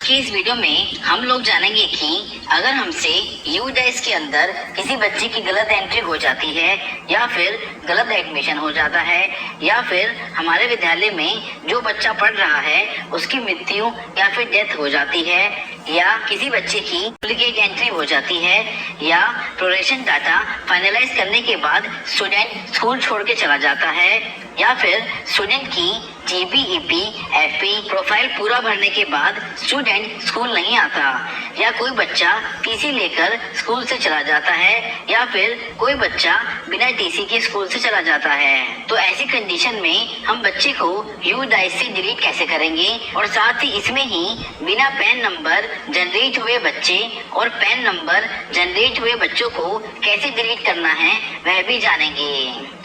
की इस वीडियो में हम लोग जानेंगे कि अगर हमसे यूडाइस के अंदर किसी बच्चे की गलत एंट्री हो जाती है या फिर गलत एडमिशन हो जाता है या फिर हमारे विद्यालय में जो बच्चा पढ़ रहा है उसकी मृत्यु या फिर डेथ हो जाती है या किसी बच्चे की डुप्लीकेट एंट्री हो जाती है या प्रोग्रेशन डाटा फाइनलाइज करने के बाद स्टूडेंट स्कूल छोड़ के चला जाता है या फिर स्टूडेंट की जीपीईपी एफपी प्रोफाइल पूरा भरने के बाद स्टूडेंट स्कूल नहीं आता या कोई बच्चा टीसी लेकर स्कूल से चला जाता है या फिर कोई बच्चा बिना टीसी के स्कूल से चला जाता है, तो ऐसी कंडीशन में हम बच्चे को यूडाइस से डिलीट कैसे करेंगे और साथ ही इसमें ही बिना पैन नंबर जनरेट हुए बच्चे और पैन नंबर जनरेट हुए बच्चों को कैसे डिलीट करना है वह भी जानेंगे।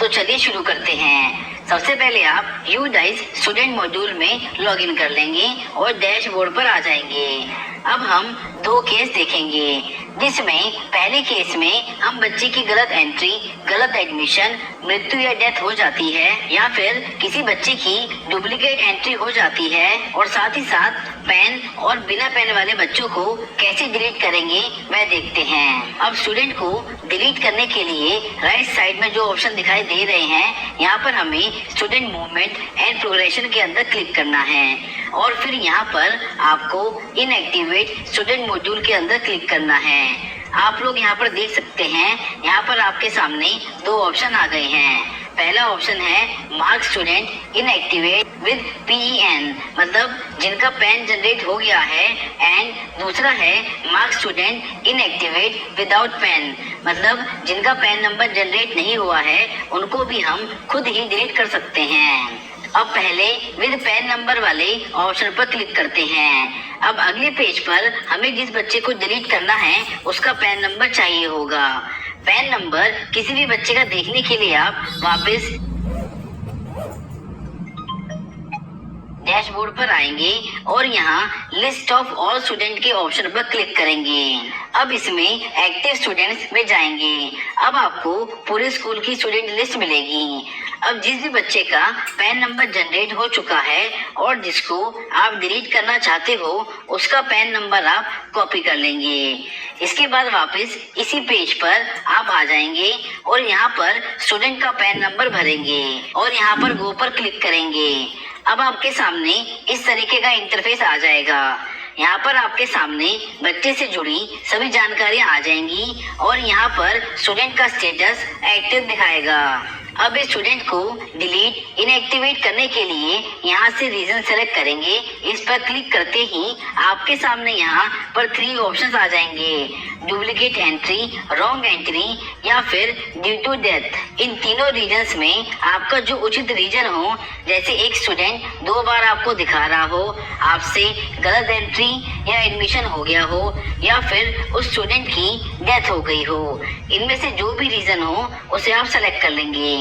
तो चलिए शुरू करते हैं। सबसे पहले आप यूडाइस स्टूडेंट मॉड्यूल में लॉगिन कर लेंगे और डैशबोर्ड पर आ जाएंगे। अब हम दो केस देखेंगे जिसमें पहले केस में हम बच्चे की गलत एंट्री, गलत एडमिशन, मृत्यु या डेथ हो जाती है या फिर किसी बच्चे की डुप्लीकेट एंट्री हो जाती है और साथ ही साथ पैन और बिना पैन वाले बच्चों को कैसे डिलीट करेंगे वह देखते हैं। अब स्टूडेंट को डिलीट करने के लिए राइट साइड में जो ऑप्शन दिखाई दे रहे हैं यहाँ पर हमें स्टूडेंट मूवमेंट एंड प्रोग्रेशन के अंदर क्लिक करना है और फिर यहाँ पर आपको इनएक्टिवेट स्टूडेंट मॉड्यूल के अंदर क्लिक करना है। आप लोग यहाँ पर देख सकते हैं, यहाँ पर आपके सामने दो ऑप्शन आ गए हैं। पहला ऑप्शन है mark student inactivate with PEN, मतलब जिनका पैन जनरेट हो गया है, एंड दूसरा है mark student inactivate without pan, मतलब जिनका पैन नंबर जनरेट नहीं हुआ है उनको भी हम खुद ही डिलीट कर सकते हैं। अब पहले विद पैन नंबर वाले ऑप्शन पर क्लिक करते हैं। अब अगले पेज पर हमें जिस बच्चे को डिलीट करना है उसका पैन नंबर चाहिए होगा। पैन नंबर किसी भी बच्चे का देखने के लिए आप वापस डैशबोर्ड पर आएंगे और यहाँ लिस्ट ऑफ ऑल स्टूडेंट के ऑप्शन पर क्लिक करेंगे। अब इसमें एक्टिव स्टूडेंट्स में जाएंगे। अब आपको पूरे स्कूल की स्टूडेंट लिस्ट मिलेगी। अब जिस भी बच्चे का पैन नंबर जनरेट हो चुका है और जिसको आप डिलीट करना चाहते हो उसका पैन नंबर आप कॉपी कर लेंगे। इसके बाद वापस इसी पेज पर आप आ जाएंगे और यहाँ पर स्टूडेंट का पैन नंबर भरेंगे और यहाँ पर गो पर क्लिक करेंगे। अब आपके सामने इस तरीके का इंटरफेस आ जाएगा। यहाँ पर आपके सामने बच्चे से जुड़ी सभी जानकारियाँ आ जाएंगी और यहाँ पर स्टूडेंट का स्टेटस एक्टिव दिखाएगा। अब इस स्टूडेंट को डिलीट इनएक्टिवेट करने के लिए यहाँ से रीजन सेलेक्ट करेंगे। इस पर क्लिक करते ही आपके सामने यहाँ पर 3 ऑप्शंस आ जाएंगे, डुप्लीकेट एंट्री, रॉन्ग एंट्री या फिर ड्यू टू डेथ। इन तीनों रीजन्स में आपका जो उचित रीजन हो, जैसे एक स्टूडेंट 2 बार आपको दिखा रहा हो, आपसे गलत एंट्री या एडमिशन हो गया हो या फिर उस स्टूडेंट की डेथ हो गई हो, इनमें से जो भी रीजन हो उसे आप सेलेक्ट कर लेंगे।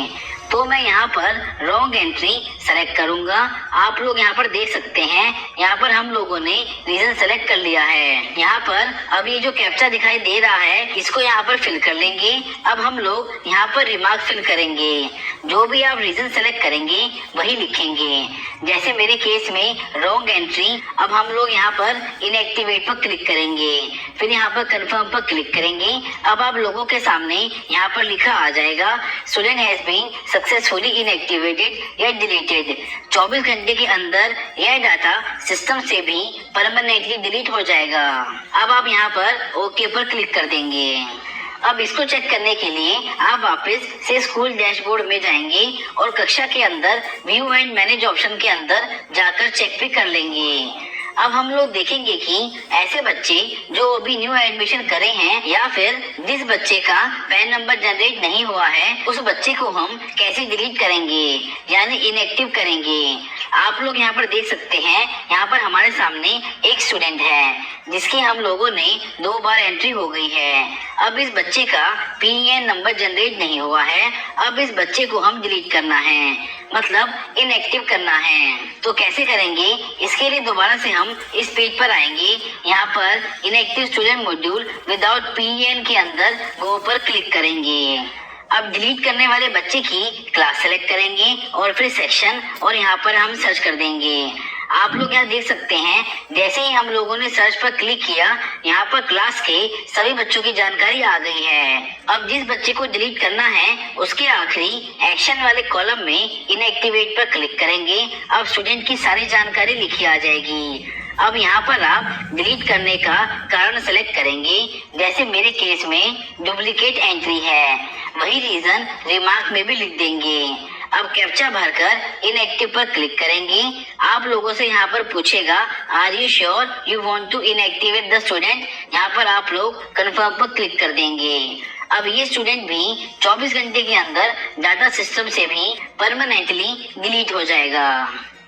तो मैं यहाँ पर रॉन्ग एंट्री सेलेक्ट करूंगा। आप लोग यहाँ पर देख सकते हैं, यहाँ पर हम लोगों ने रीजन सेलेक्ट कर लिया है। यहाँ पर अब ये जो कैप्चा दिखाई दे रहा है इसको यहाँ पर फिल कर लेंगे। अब हम लोग यहाँ पर रिमार्क फिल करेंगे। जो भी आप रीजन सेलेक्ट करेंगे वही लिखेंगे। जैसे मेरे केस में रॉन्ग एंट्री, अब हम लोग यहाँ पर इनएक्टिवेट पर क्लिक करेंगे, फिर यहाँ पर कंफर्म पर क्लिक करेंगे। अब आप लोगों के सामने यहाँ पर लिखा आ जाएगा student has been successfully inactivated या डिलीटेड। 24 घंटे के अंदर यह डाटा सिस्टम से भी परमानेंटली डिलीट हो जाएगा। अब आप यहाँ पर ओके पर क्लिक कर देंगे। अब इसको चेक करने के लिए आप वापस से स्कूल डैशबोर्ड में जाएंगे और कक्षा के अंदर व्यू एंड मैनेज ऑप्शन के अंदर जाकर चेक भी कर लेंगे। अब हम लोग देखेंगे कि ऐसे बच्चे जो अभी न्यू एडमिशन करे हैं या फिर जिस बच्चे का पैन नंबर जनरेट नहीं हुआ है उस बच्चे को हम कैसे डिलीट करेंगे, यानी इनएक्टिव करेंगे। आप लोग यहाँ पर देख सकते हैं, यहाँ पर हमारे सामने एक स्टूडेंट है जिसकी हम लोगों ने 2 बार एंट्री हो गई है। अब इस बच्चे का PEN नंबर जनरेट नहीं हुआ है। अब इस बच्चे को हम डिलीट करना है, मतलब इनएक्टिव करना है। तो कैसे करेंगे, इसके लिए दोबारा से हम इस पेज पर आएंगे। यहाँ पर inactive student module without PEN के अंदर गो पर क्लिक करेंगे। अब डिलीट करने वाले बच्चे की क्लास सेलेक्ट करेंगे और फिर सेक्शन, और यहाँ पर हम सर्च कर देंगे। आप लोग यहाँ देख सकते हैं, जैसे ही हम लोगों ने सर्च पर क्लिक किया, यहाँ पर क्लास के सभी बच्चों की जानकारी आ गई है। अब जिस बच्चे को डिलीट करना है उसके आखिरी एक्शन वाले कॉलम में इनएक्टिवेट पर क्लिक करेंगे। अब स्टूडेंट की सारी जानकारी लिखी आ जाएगी। अब यहाँ पर आप डिलीट करने का कारण सेलेक्ट करेंगे। जैसे मेरे केस में डुप्लीकेट एंट्री है, वही रीजन रिमार्क में भी लिख देंगे। अब कैप्चा भरकर इनएक्टिव पर क्लिक करेंगे। आप लोगों से यहाँ पर पूछेगा, are you sure you want to inactivate the student. यहाँ पर आप लोग कंफर्म पर क्लिक कर देंगे। अब ये स्टूडेंट भी 24 घंटे के अंदर डाटा सिस्टम से भी परमानेंटली डिलीट हो जाएगा।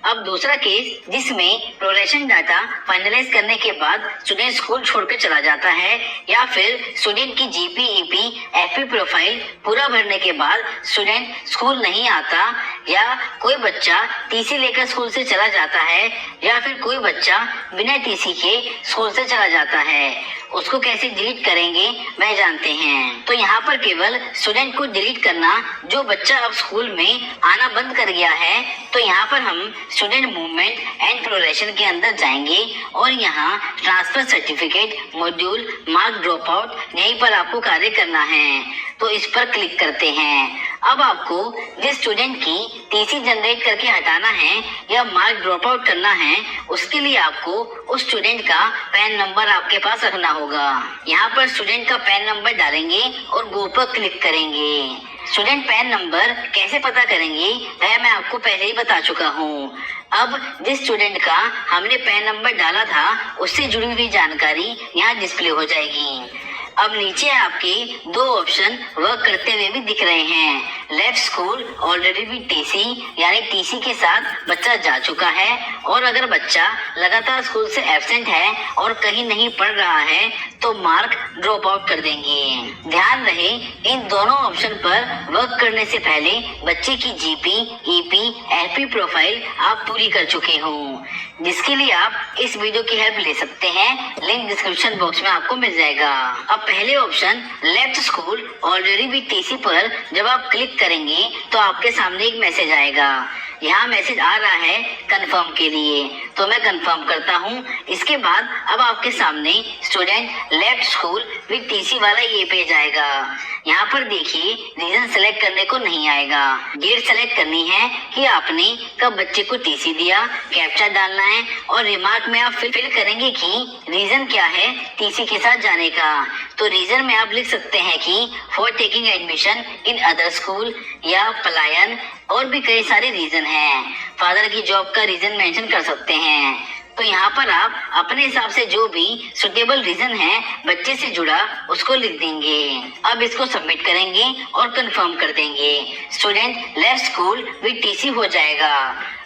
अब दूसरा केस, जिसमें प्रोग्रेशन डाटा फाइनलाइज करने के बाद स्टूडेंट स्कूल छोड़कर चला जाता है, या फिर स्टूडेंट की जीपी, ईपी, एफपी प्रोफाइल पूरा भरने के बाद स्टूडेंट स्कूल नहीं आता, या कोई बच्चा टीसी लेकर स्कूल से चला जाता है, या फिर कोई बच्चा बिना टीसी के स्कूल से चला जाता है। उसको कैसे डिलीट करेंगे वह जानते हैं। तो यहाँ पर केवल स्टूडेंट को डिलीट करना, जो बच्चा अब स्कूल में आना बंद कर गया है। तो यहाँ पर हम स्टूडेंट मूवमेंट एंड प्रोग्रेशन के अंदर जाएंगे और यहाँ transfer certificate module mark drop out, यहीं पर आपको कार्य करना है। तो इस पर क्लिक करते हैं। अब आपको जिस स्टूडेंट की टीसी जनरेट करके हटाना है या मार्क ड्रॉप आउट करना है, उसके लिए आपको उस स्टूडेंट का पैन नंबर आपके पास रखना होगा। यहाँ पर स्टूडेंट का पैन नंबर डालेंगे और गो पर क्लिक करेंगे। स्टूडेंट पैन नंबर कैसे पता करेंगे वह मैं आपको पहले ही बता चुका हूँ। अब जिस स्टूडेंट का हमने पैन नंबर डाला था उससे जुड़ी हुई जानकारी यहाँ डिस्प्ले हो जाएगी। अब नीचे आपके दो ऑप्शन वर्क करते हुए भी दिख रहे हैं। Left school already with TC, यानी टीसी के साथ बच्चा जा चुका है, और अगर बच्चा लगातार स्कूल से एब्सेंट है और कहीं नहीं पढ़ रहा है तो मार्क ड्रॉप आउट कर देंगे। ध्यान रहे, इन दोनों ऑप्शन पर वर्क करने से पहले बच्चे की जीपी, ईपी, एफपी प्रोफाइल आप पूरी कर चुके हो, जिसके लिए आप इस वीडियो की हेल्प ले सकते हैं। लिंक डिस्क्रिप्शन बॉक्स में आपको मिल जाएगा। अब पहले option left school already with TC पर जब आप क्लिक करेंगे तो आपके सामने एक मैसेज आएगा। यहाँ मैसेज आ रहा है कंफर्म के लिए, तो मैं कंफर्म करता हूँ। इसके बाद अब आपके सामने student left school with TC वाला ये पेज आएगा। यहाँ पर देखिए रीजन सेलेक्ट करने को नहीं आएगा। डेट सेलेक्ट करनी है कि आपने कब बच्चे को टीसी दिया, कैप्चा डालना है और रिमार्क में आप फिल करेंगे कि रीजन क्या है टीसी के साथ जाने का। तो रीजन में आप लिख सकते हैं कि for taking admission in other school या पलायन, और भी कई सारे रीजन हैं। फादर की जॉब का रीजन मेंशन कर सकते हैं। तो यहाँ पर आप अपने हिसाब से जो भी सुटेबल रीजन है बच्चे से जुड़ा उसको लिख देंगे। अब इसको सबमिट करेंगे और कंफर्म कर देंगे। Student left school with TC हो जाएगा।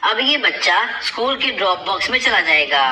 अब ये बच्चा स्कूल के ड्रॉप बॉक्स में चला जाएगा।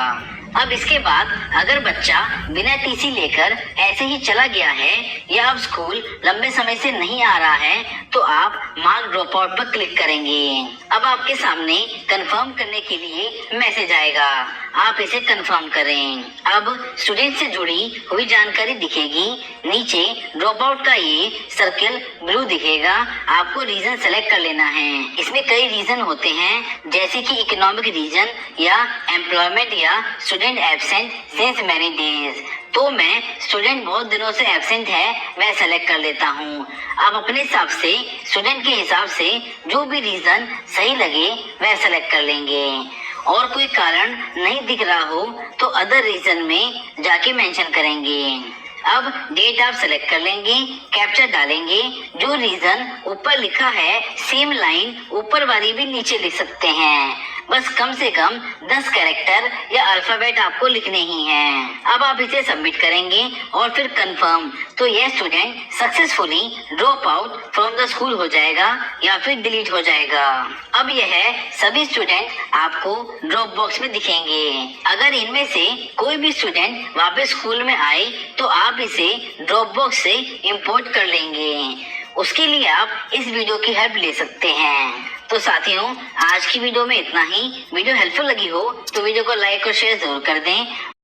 अब इसके बाद अगर बच्चा बिना टीसी लेकर ऐसे ही चला गया है या अब स्कूल लंबे समय से नहीं आ रहा है तो आप मार्क ड्रॉप आउट पर क्लिक करेंगे। अब आपके सामने कंफर्म करने के लिए मैसेज आएगा, आप इसे कंफर्म करें। अब स्टूडेंट से जुड़ी हुई जानकारी दिखेगी। नीचे ड्रॉप आउट का ये सर्किल ब्लू दिखेगा। आपको रीजन सेलेक्ट कर लेना है। इसमें कई रीजन होते हैं, जैसे कि इकोनॉमिक रीजन या एम्प्लॉयमेंट या student absent since many days. तो मैं स्टूडेंट बहुत दिनों से एब्सेंट है मैं सेलेक्ट कर लेता हूँ। आप अपने हिसाब से स्टूडेंट के हिसाब से जो भी रीजन सही लगे वह सेलेक्ट कर लेंगे। और कोई कारण नहीं दिख रहा हो तो अदर रीजन में जाके मेंशन करेंगे। अब डेट आप सेलेक्ट कर लेंगे, कैप्चा डालेंगे। जो रीजन ऊपर लिखा है सेम लाइन ऊपर वाली भी नीचे लिख सकते हैं। बस कम से कम 10 कैरेक्टर या अल्फाबेट आपको लिखने ही हैं। अब आप इसे सबमिट करेंगे और फिर कंफर्म, तो यह student successfully drop out from the school हो जाएगा या फिर डिलीट हो जाएगा। अब यह सभी स्टूडेंट आपको ड्रॉप बॉक्स में दिखेंगे। अगर इनमें से कोई भी स्टूडेंट वापस स्कूल में आए तो आप इसे ड्रॉप बॉक्स से इंपोर्ट कर लेंगे। उसके लिए आप इस वीडियो की हेल्प ले सकते हैं। तो साथियों, आज की वीडियो में इतना ही। वीडियो हेल्पफुल लगी हो तो वीडियो को लाइक और शेयर जरूर कर दें।